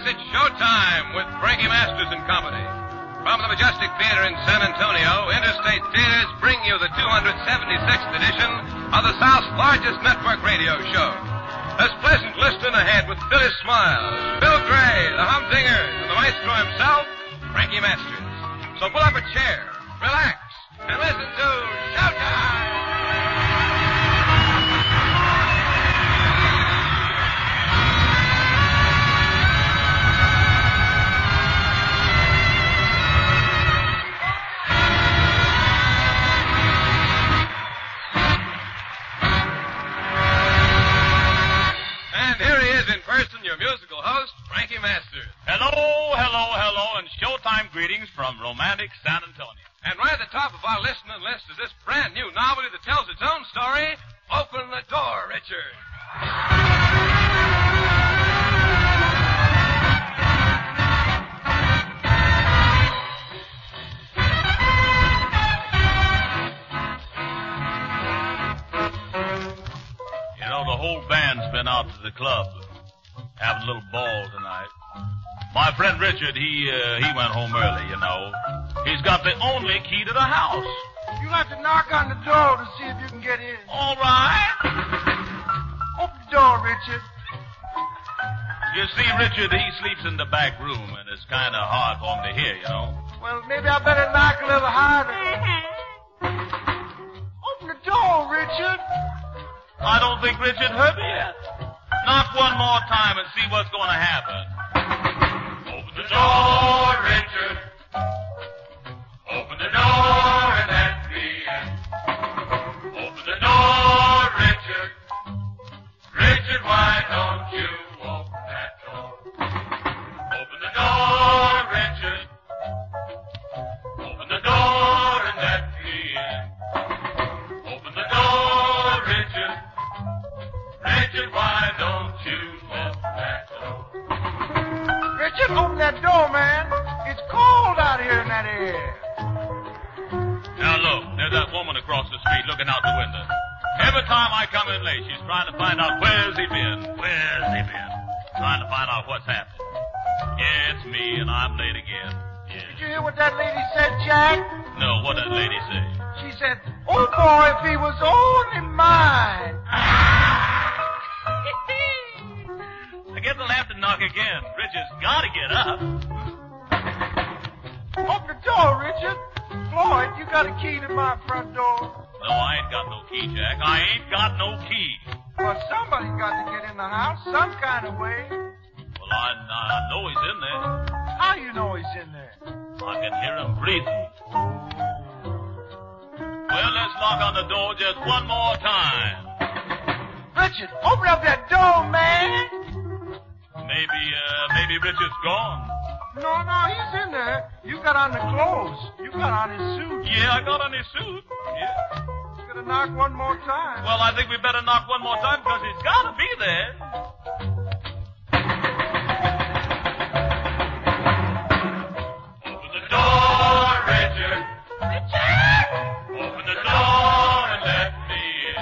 it's Showtime with Frankie Masters and Company. From the Majestic Theater in San Antonio, Interstate Theaters bring you the 276th edition of the South's largest network radio show. There's pleasant listening ahead with Phyllis Smiles, Bill Gray, the Humdingers, and the maestro himself, Frankie Masters. So pull up a chair, relax, and listen to Showtime! Your musical host, Frankie Masters. Hello, and Showtime greetings from romantic San Antonio. And right at the top of our listening list is this brand new novelty that tells its own story, Open the Door, Richard. You know, the whole band's been out to the club. Having a little ball tonight. My friend Richard, he went home early, you know. He's got the only key to the house. You'll have to knock on the door to see if you can get in. All right. Open the door, Richard. You see, Richard, he sleeps in the back room, and it's kind of hard for him to hear, you know. Well, maybe I better knock a little harder. Open the door, Richard. I don't think Richard heard me yet. Knock one more time and see what's going to happen. Open the door, Richard. Open the door and let me in. Open the door, Richard. Richard, why don't you open that door? Open the door, Richard. Open the door and let me in. Open the door, Richard. Richard, why don't you open that door? Richard, open that door, man. It's cold out here in that air. Now, look, there's that woman across the street looking out the window. Every time I come in late, she's trying to find out where's he been. Trying to find out what's happened. Yeah, it's me, and I'm late again. Yeah. Did you hear what that lady said, Jack? No, what did that lady say? She said, oh, boy, if he was only mine. I guess I'll have to knock again. Richard's got to get up. Open the door, Richard. Floyd, you got a key to my front door? No, I ain't got no key, Jack. I ain't got no key. Well, somebody's got to get in the house some kind of way. Well, I know he's in there. How you know he's in there? I can hear him breathing. Well, let's knock on the door just one more time. Richard, open up that door, man. Maybe Richard's gone. No, he's in there. You got on the clothes. You got on his suit. Yeah, I got on his suit. Yeah. You gotta knock one more time. Well, I think we better knock one more time because he's got to be there. Open the door, Richard. Richard! Open the door and let me in.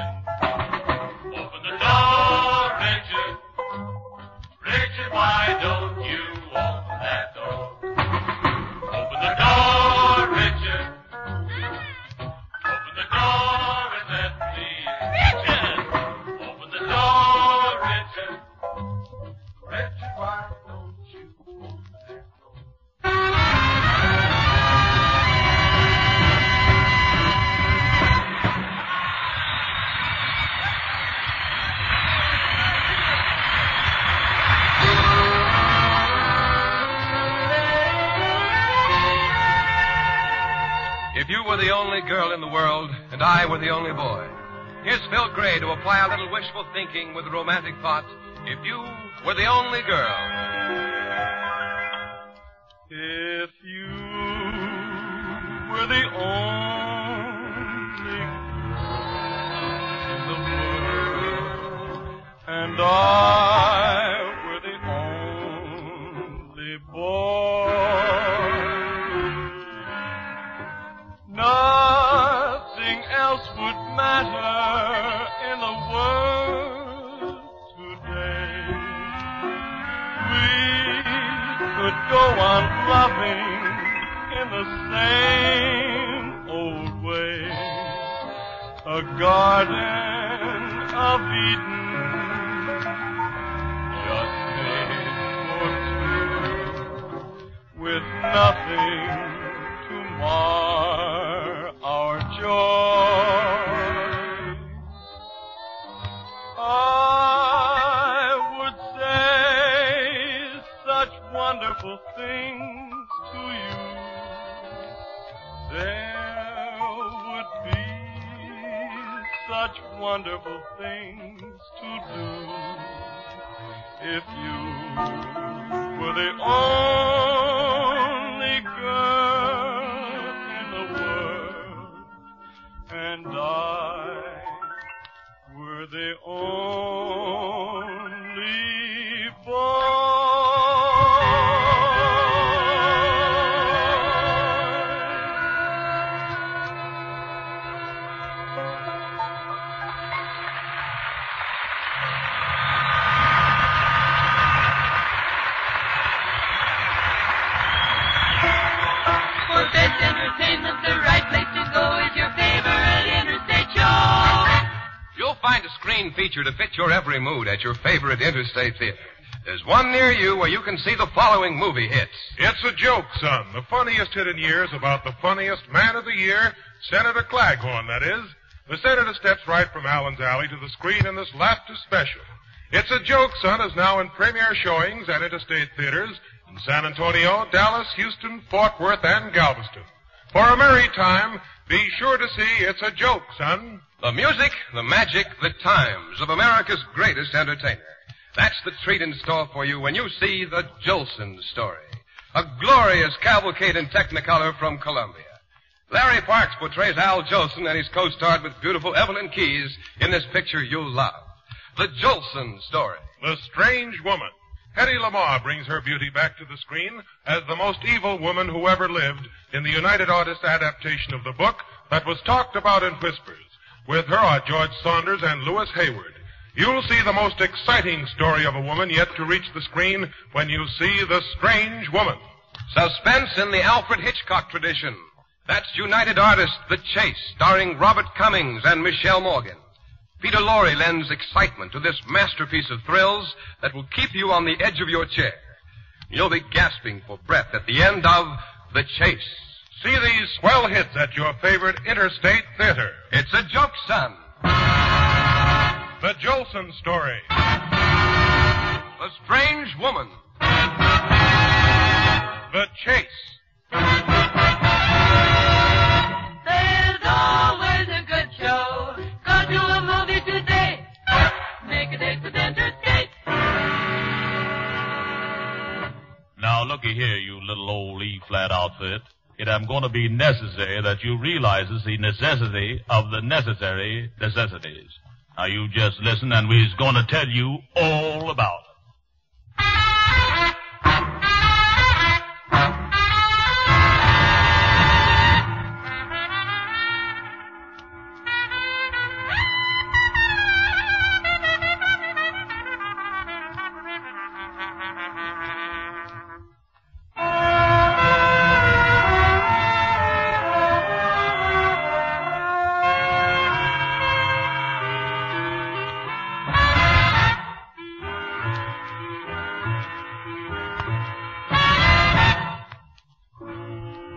Open the door, Richard. Richard, why don't you open that door? Open the door, Richard. Open the door and let me in. Richard! Open the door, Richard. Richard, why don't you open that door? If you were the only girl in the world, and I were the only boy, here's Phil Gray to apply a little wishful thinking with a romantic thought. If you were the only girl. If you were the only girl in the world, and I were the only boy, nothing else would matter in the world today. We could go on loving in the same old way. A garden of Eden, just made for two, with nothing to mar our joy. I would say such wonderful things to you. There would be such wonderful things to do if you were the only girl in the world, and I were the only boy. For best entertainment, the right place to go is your favorite interstate show. You'll find a screen feature to fit your every mood at your favorite interstate theater. There's one near you where you can see the following movie hits. It's a Joke, Son, the funniest hit in years about the funniest man of the year, Senator Claghorn, that is. The senator steps right from Allen's Alley to the screen in this laughter special. It's a Joke, Son is now in premiere showings at interstate theaters in San Antonio, Dallas, Houston, Fort Worth, and Galveston. For a merry time, be sure to see It's a Joke, Son. The music, the magic, the times of America's greatest entertainer. That's the treat in store for you when you see The Jolson Story. A glorious cavalcade in Technicolor from Columbia. Larry Parks portrays Al Jolson and he's co-starred with beautiful Evelyn Keyes in this picture you'll love. The Jolson Story. The Strange Woman. Hedy Lamarr brings her beauty back to the screen as the most evil woman who ever lived in the United Artists adaptation of the book that was talked about in whispers. With her are George Saunders and Louis Hayward. You'll see the most exciting story of a woman yet to reach the screen when you see The Strange Woman. Suspense in the Alfred Hitchcock tradition. That's United Artists' The Chase, starring Robert Cummings and Michelle Morgan. Peter Lorre lends excitement to this masterpiece of thrills that will keep you on the edge of your chair. You'll be gasping for breath at the end of The Chase. See these swell hits at your favorite interstate theater. It's a Joke, Son. The Jolson Story. The Strange Woman. The Chase. There's always a good show. Go to a movie today. Make a date with Interstate. Now, looky here, you little old E-flat outfit. It am going to be necessary that you realizes the necessity of the necessary necessities. Now, you just listen, and we's going to tell you all about it.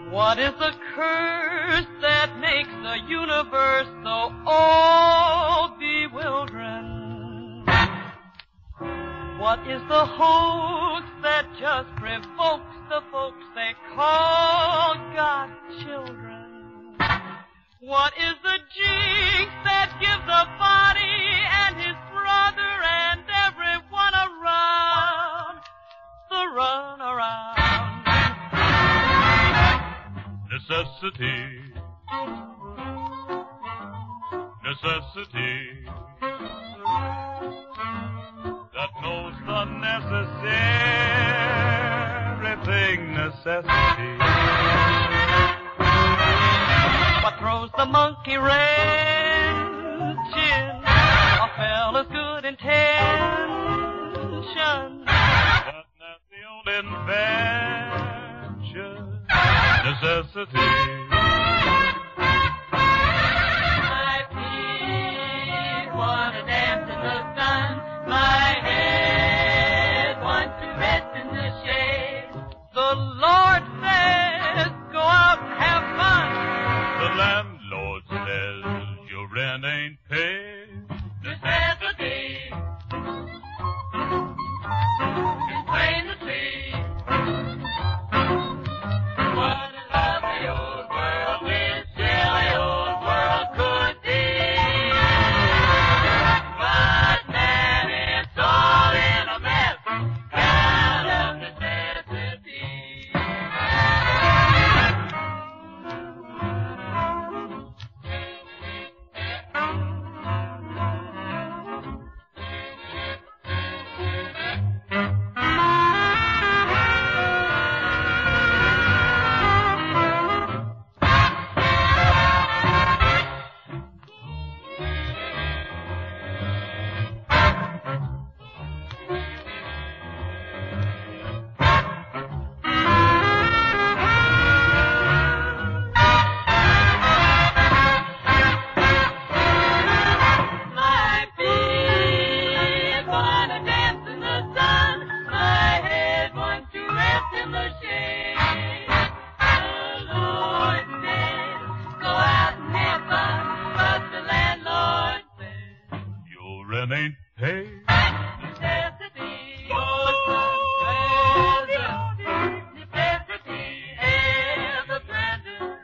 What is the curse that makes the universe so all bewildering? What is the hoax that just provokes the folks they call God's children? What is the jinx that gives a body and his brother and everyone around the run around? Necessity. Necessity. That knows the necessary thing, necessity. What throws the monkey wrench in a fella's good intention? That nasty old invention. necessity. My feet want to dance in the sun. My head wants to rest in the shade. The Lord says, go out and have fun. The landlord says your rent ain't paid. Necessity is plain to see. What a lovely old world this silly old world could be. But man, it's all in a mess out of necessity. My feet wanna dance in the sun. My head wants to rest in the shade. The Lord says, go out and have fun. But the landlord says, Your rent ain't paid. necessity. Necessity ever present.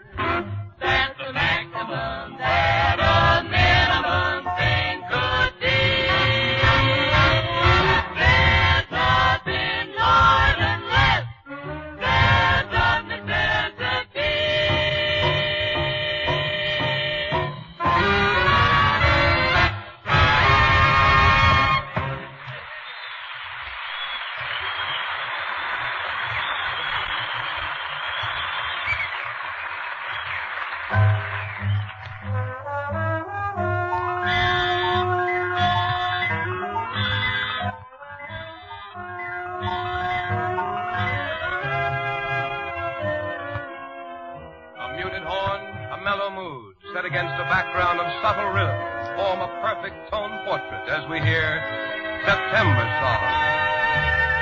That's the maximum that a minimum thing could be. There's nothing more than less. There's a necessity. A muted horn, a mellow mood, set against a background of subtle rhythm, form a perfect tone portrait as we hear September Song.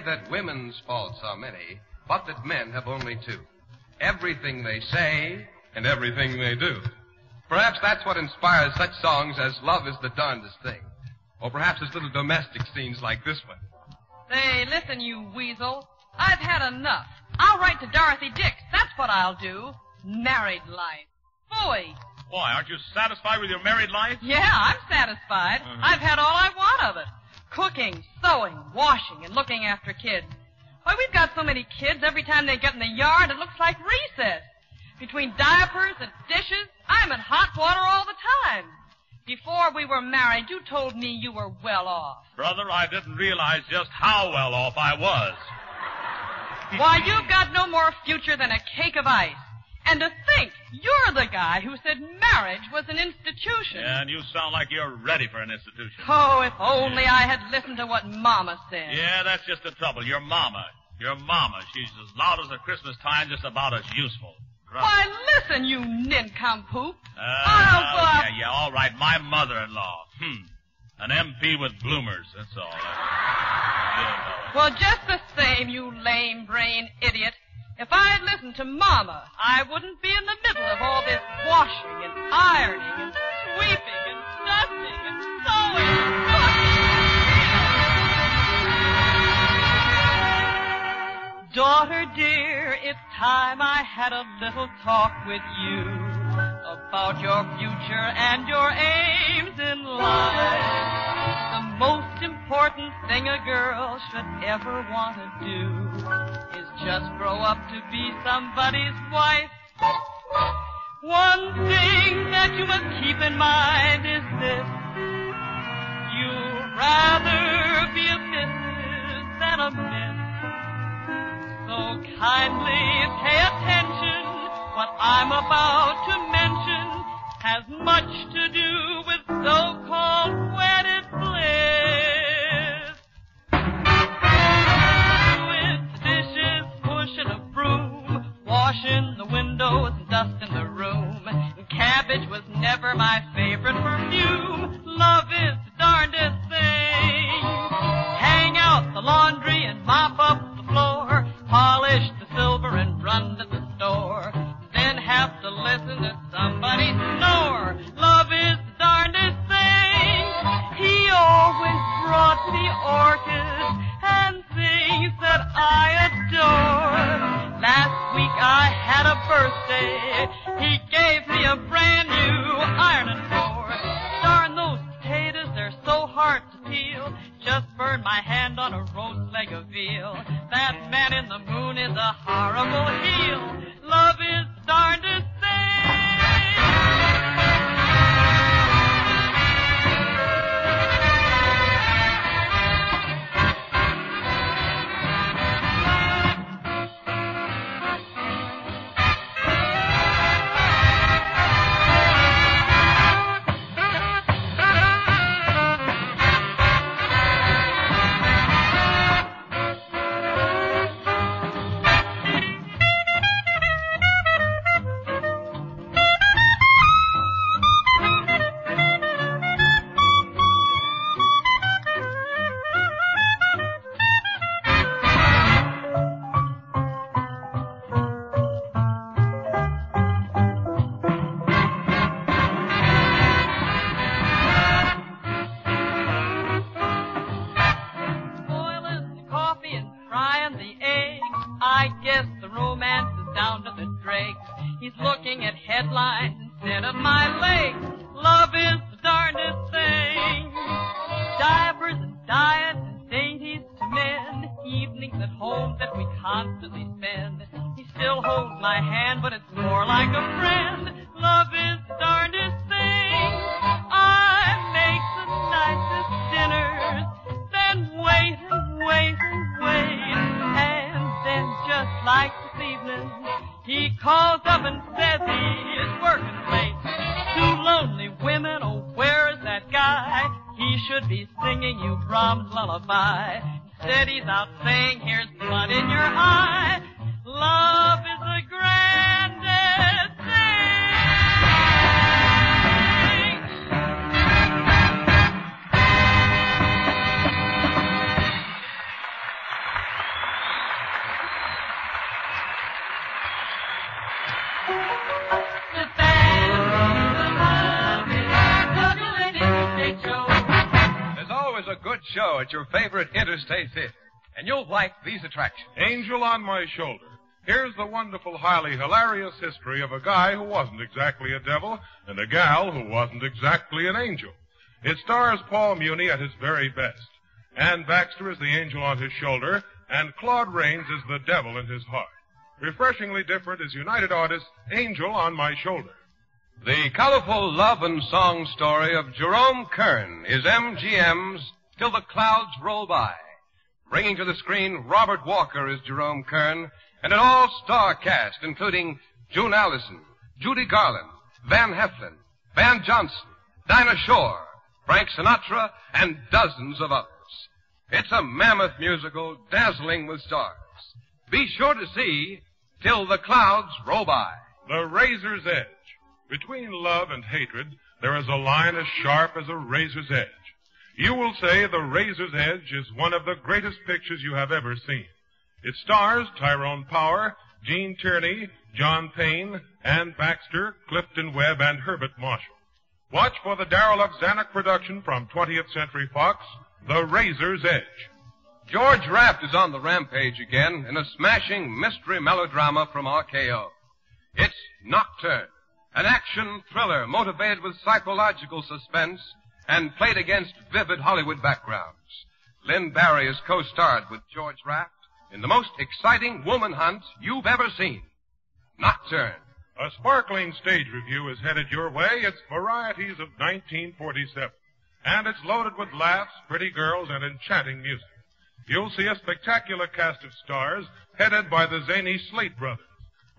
that women's faults are many, but that men have only two. Everything they say and everything they do. Perhaps that's what inspires such songs as Love is the Darndest Thing. Or perhaps it's little domestic scenes like this one. Say, listen, you weasel. I've had enough. I'll write to Dorothy Dix. That's what I'll do. Married life. Phooey. Why, aren't you satisfied with your married life? Yeah, I'm satisfied. I've had all I want of it. Cooking, sewing, washing, and looking after kids. Why, we've got so many kids, every time they get in the yard, it looks like recess. Between diapers and dishes, I'm in hot water all the time. Before we were married, you told me you were well off. Brother, I didn't realize just how well off I was. Why, you've got no more future than a cake of ice. And to think, you're the guy who said marriage was an institution. Yeah, and you sound like you're ready for an institution. Oh, if only I had listened to what Mama said. Yeah, that's just the trouble. Your mama. She's as loud as a Christmas time, just about as useful. Why, listen, you nincompoop. I'll go out... Yeah, all right. My mother-in-law. An MP with bloomers, that's all. Well, just the same, you lame-brain idiot. If I'd listened to Mama, I wouldn't be in the middle of all this washing and ironing and sweeping and dusting and sewing and cooking. Daughter dear, it's time I had a little talk with you about your future and your aims in life. The most important thing a girl should ever want to do is just grow up to be somebody's wife. One thing that you must keep in mind is this. You'd rather be a missus than a miss. So kindly pay attention. What I'm about to mention has much to do with so-called wedded bliss. With dishes, pushing a broom, washing the windows and dusting the room. And cabbage was never my favorite perfume. Love is the darndest thing. Hang out the laundry and mop up the floor. Polish the silver and run to the store. Then have to listen to somebody snore. Love is the darndest thing. He always brought me orchids and things that I adore. Last week I had a birthday. He gave me a brand new ironing board. Darn those potatoes, they're so hard to peel. Just burned my hand on a roast leg of veal. That man in the moon is a horrible heel. Love is the darndest show at your favorite interstate theater, and you'll like these attractions. Angel on My Shoulder. Here's the wonderful, highly hilarious history of a guy who wasn't exactly a devil and a gal who wasn't exactly an angel. It stars Paul Muni at his very best. Ann Baxter is the angel on his shoulder, and Claude Rains is the devil in his heart. Refreshingly different is United Artists' Angel on My Shoulder. The colorful love and song story of Jerome Kern is MGM's Till the Clouds Roll By. Bringing to the screen Robert Walker as Jerome Kern and an all-star cast including June Allison, Judy Garland, Van Heflin, Van Johnson, Dinah Shore, Frank Sinatra, and dozens of others. It's a mammoth musical dazzling with stars. Be sure to see Till the Clouds Roll By. The Razor's Edge. Between love and hatred, there is a line as sharp as a razor's edge. You will say The Razor's Edge is one of the greatest pictures you have ever seen. It stars Tyrone Power, Gene Tierney, John Payne, Ann Baxter, Clifton Webb, and Herbert Marshall. Watch for the Darrell F. Zanuck production from 20th Century Fox, The Razor's Edge. George Raft is on the rampage again in a smashing mystery melodrama from RKO. It's Nocturne, an action thriller motivated with psychological suspense and played against vivid Hollywood backgrounds. Lynn Barry is co-starred with George Raft in the most exciting woman hunt you've ever seen. Nocturne. A sparkling stage review is headed your way. It's Varieties of 1947. And it's loaded with laughs, pretty girls, and enchanting music. You'll see a spectacular cast of stars headed by the zany Slate brothers.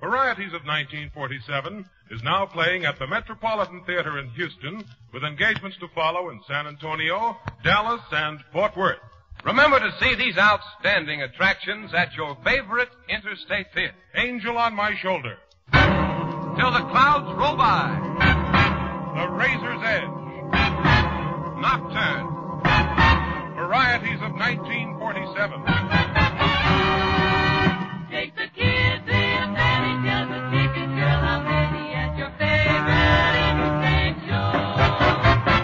Varieties of 1947 is now playing at the Metropolitan Theater in Houston with engagements to follow in San Antonio, Dallas, and Fort Worth. Remember to see these outstanding attractions at your favorite interstate theater. Angel on My Shoulder. Till the Clouds Roll By. The Razor's Edge. Nocturne. Varieties of 1947. Take the kids in, Daddy tells the chicken girl I'm ready at your favorite interstate show.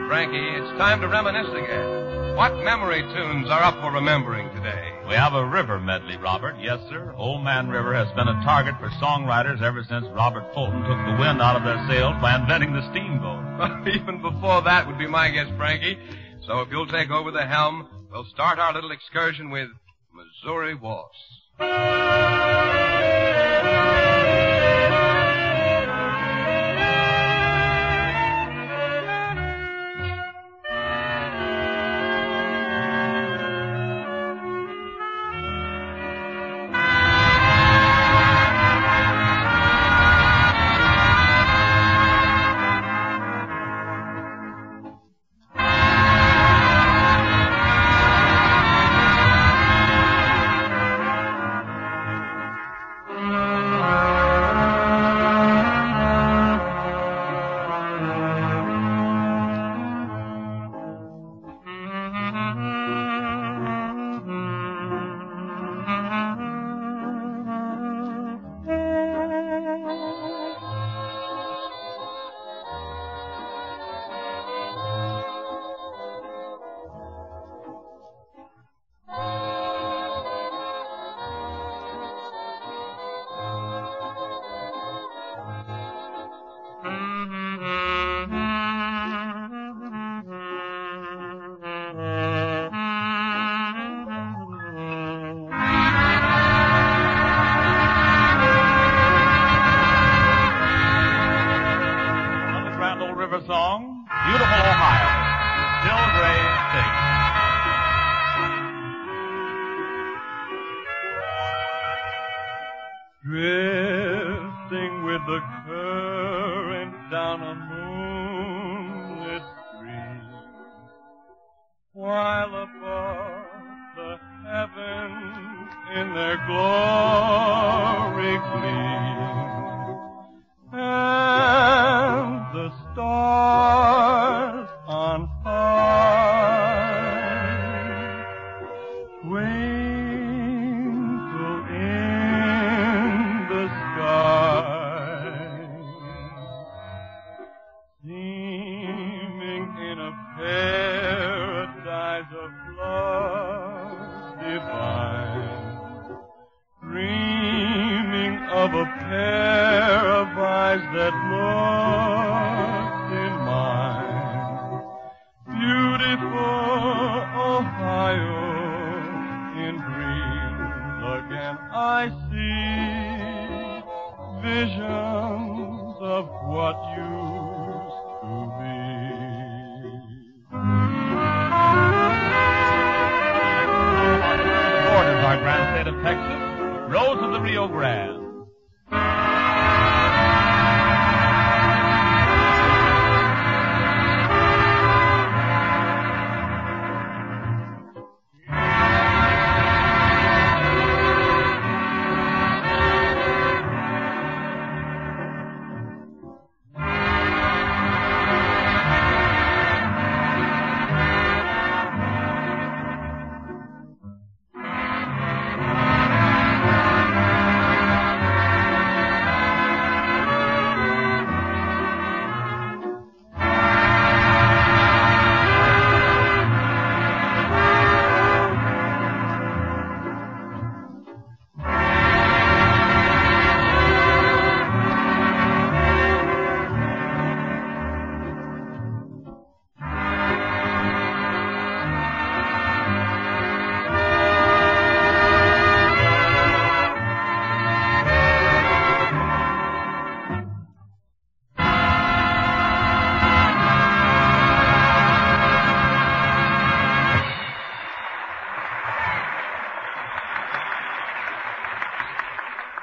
Frankie, it's time to reminisce again. What memory tunes are up for remembering today? We have a river medley, Robert. Yes, sir. Old Man River has been a target for songwriters ever since Robert Fulton took the wind out of their sails by inventing the steamboat. Even before that would be my guess, Frankie. So if you'll take over the helm, we'll start our little excursion with Missouri Waltz. Song, Beautiful Ohio. Bill Gray sings. Drifting with the current down a moonlit stream, while above the heavens in their glory gleam, and the stars on high twinkle in the sky, seeming in a paradise of love divine, dreaming of a pair of eyes that looked in mine. Beautiful Ohio, in dreams again I see visions of what used to be. Borders our grand state of Texas, rose of the Rio Grande.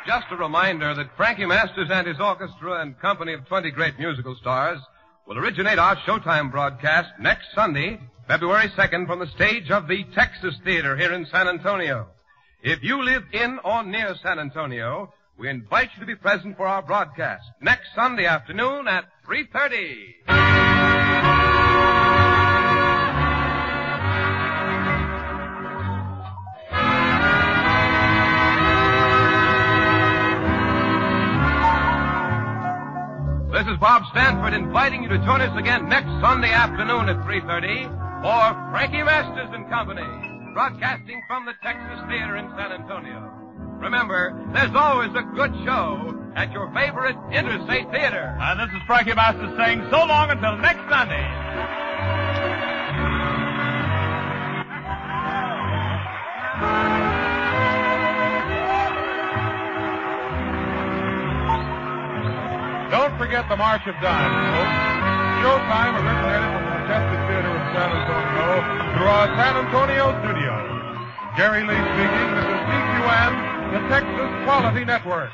Just a reminder that Frankie Masters and his orchestra and company of 20 great musical stars will originate our Showtime broadcast next Sunday, February 2nd, from the stage of the Texas Theater here in San Antonio. If you live in or near San Antonio, we invite you to be present for our broadcast next Sunday afternoon at 3:30. This is Bob Stanford inviting you to join us again next Sunday afternoon at 3:30 for Frankie Masters and Company, broadcasting from the Texas Theater in San Antonio. Remember, there's always a good show at your favorite Interstate Theater. And this is Frankie Masters saying so long until next Sunday. Don't forget the March of Dimes, folks. Showtime originated from the Majestic Theater in San Antonio through our San Antonio studios. Jerry Lee speaking. This is TQN, the Texas Quality Network.